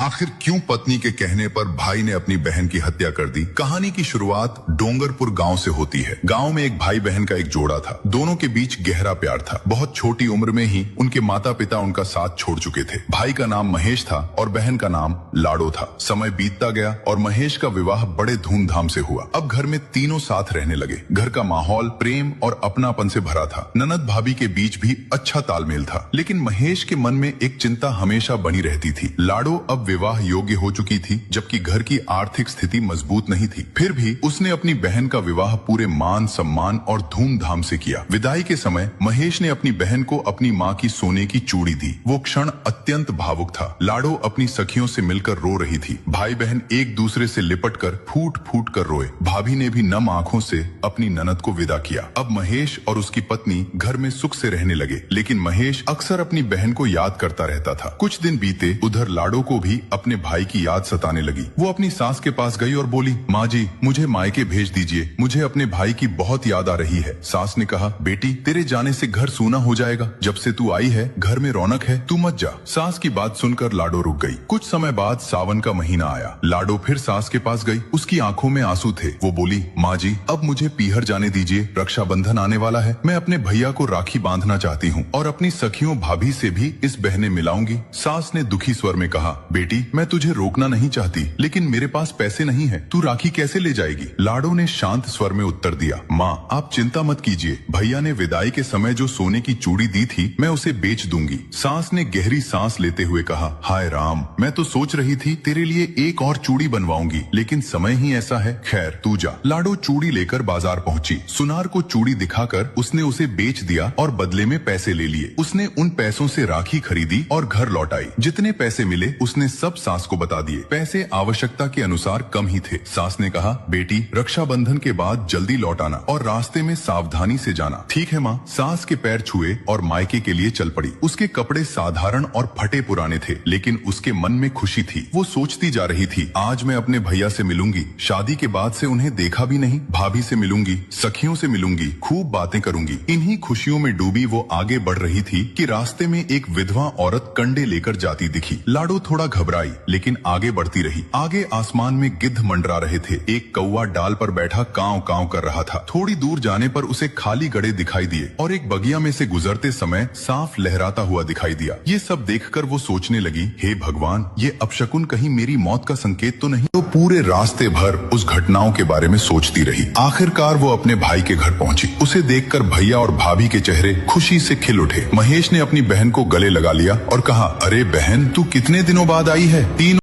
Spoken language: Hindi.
आखिर क्यों पत्नी के कहने पर भाई ने अपनी बहन की हत्या कर दी। कहानी की शुरुआत डोंगरपुर गांव से होती है। गांव में एक भाई बहन का एक जोड़ा था। दोनों के बीच गहरा प्यार था। बहुत छोटी उम्र में ही उनके माता पिता उनका साथ छोड़ चुके थे। भाई का नाम महेश था और बहन का नाम लाडो था। समय बीतता गया और महेश का विवाह बड़े धूमधाम से हुआ। अब घर में तीनों साथ रहने लगे। घर का माहौल प्रेम और अपनापन से भरा था। ननद भाभी के बीच भी अच्छा तालमेल था। लेकिन महेश के मन में एक चिंता हमेशा बनी रहती थी। लाडो अब विवाह योग्य हो चुकी थी, जबकि घर की आर्थिक स्थिति मजबूत नहीं थी। फिर भी उसने अपनी बहन का विवाह पूरे मान सम्मान और धूमधाम से किया। विदाई के समय महेश ने अपनी बहन को अपनी माँ की सोने की चूड़ी दी। वो क्षण अत्यंत भावुक था। लाडो अपनी सखियों से मिलकर रो रही थी। भाई बहन एक दूसरे से लिपटकर फूट फूट कर रोए। भाभी ने भी नम आंखों से अपनी ननद को विदा किया। अब महेश और उसकी पत्नी घर में सुख से रहने लगे। लेकिन महेश अक्सर अपनी बहन को याद करता रहता था। कुछ दिन बीते, उधर लाडो को भी अपने भाई की याद सताने लगी। वो अपनी सास के पास गई और बोली, माँ जी मुझे मायके भेज दीजिए, मुझे अपने भाई की बहुत याद आ रही है। सास ने कहा, बेटी तेरे जाने से घर सूना हो जाएगा। जब से तू आई है घर में रौनक है, तू मत जा। सास की बात सुनकर लाडो रुक गई। कुछ समय बाद सावन का महीना आया। लाडो फिर सास के पास गई। उसकी आंखों में आंसू थे। वो बोली, माँ जी अब मुझे पीहर जाने दीजिए, रक्षाबंधन आने वाला है। मैं अपने भैया को राखी बांधना चाहती हूँ और अपनी सखियों भाभी से भी इस बहने मिलाऊंगी। सास ने दुखी स्वर में कहा, बेटी मैं तुझे रोकना नहीं चाहती, लेकिन मेरे पास पैसे नहीं है, तू राखी कैसे ले जाएगी। लाडो ने शांत स्वर में उत्तर दिया, माँ आप चिंता मत कीजिए, भैया ने विदाई के समय जो सोने की चूड़ी दी थी मैं उसे बेच दूंगी। सास ने गहरी सांस लेते हुए कहा, हाय राम, मैं तो सोच रही थी तेरे लिए एक और चूड़ी बनवाऊंगी, लेकिन समय ही ऐसा है। खैर तू जा। लाडो चूड़ी लेकर बाजार पहुंची। सुनार को चूड़ी दिखाकर उसने उसे बेच दिया और बदले में पैसे ले लिए। उसने उन पैसों से राखी खरीदी और घर लौटाई। जितने पैसे मिले उसने सब सास को बता दिए। पैसे आवश्यकता के अनुसार कम ही थे। सास ने कहा, बेटी रक्षाबंधन के बाद जल्दी लौटाना और रास्ते में सावधानी से जाना। ठीक है माँ। सास के पैर छुए और मायके के लिए चल पड़ी। उसके कपड़े साधारण और फटे पुराने थे, लेकिन उसके मन में खुशी थी। वो सोचती जा रही थी, आज मैं अपने भैया से मिलूंगी। शादी के बाद से उन्हें देखा भी नहीं। भाभी से मिलूंगी, सखियों से मिलूंगी, खूब बातें करूंगी। इन्हीं खुशियों में डूबी वो आगे बढ़ रही थी कि रास्ते में एक विधवा औरत कंडे लेकर जाती दिखी। लाडो थोड़ा घबराई, लेकिन आगे बढ़ती रही। आगे आसमान में गिद्ध मंडरा रहे थे। एक कौवा डाल पर बैठा कांव कांव कर रहा था। थोड़ी दूर जाने पर उसे खाली गड़े दिखाई दिए और एक बगिया में से गुजरते समय सांप लहराता हुआ दिखाई दिया। ये सब देखकर वो सोचने लगी, हे भगवान, ये अपशकुन कहीं मेरी मौत का संकेत तो नहीं। तो पूरे रास्ते भर उस घटनाओं के बारे में सोचती रही। आखिरकार वो अपने भाई के घर पहुंची। उसे देखकर भैया और भाभी के चेहरे खुशी से खिल उठे। महेश ने अपनी बहन को गले लगा लिया और कहा, अरे बहन तू कितने दिनों बाद आई है। 3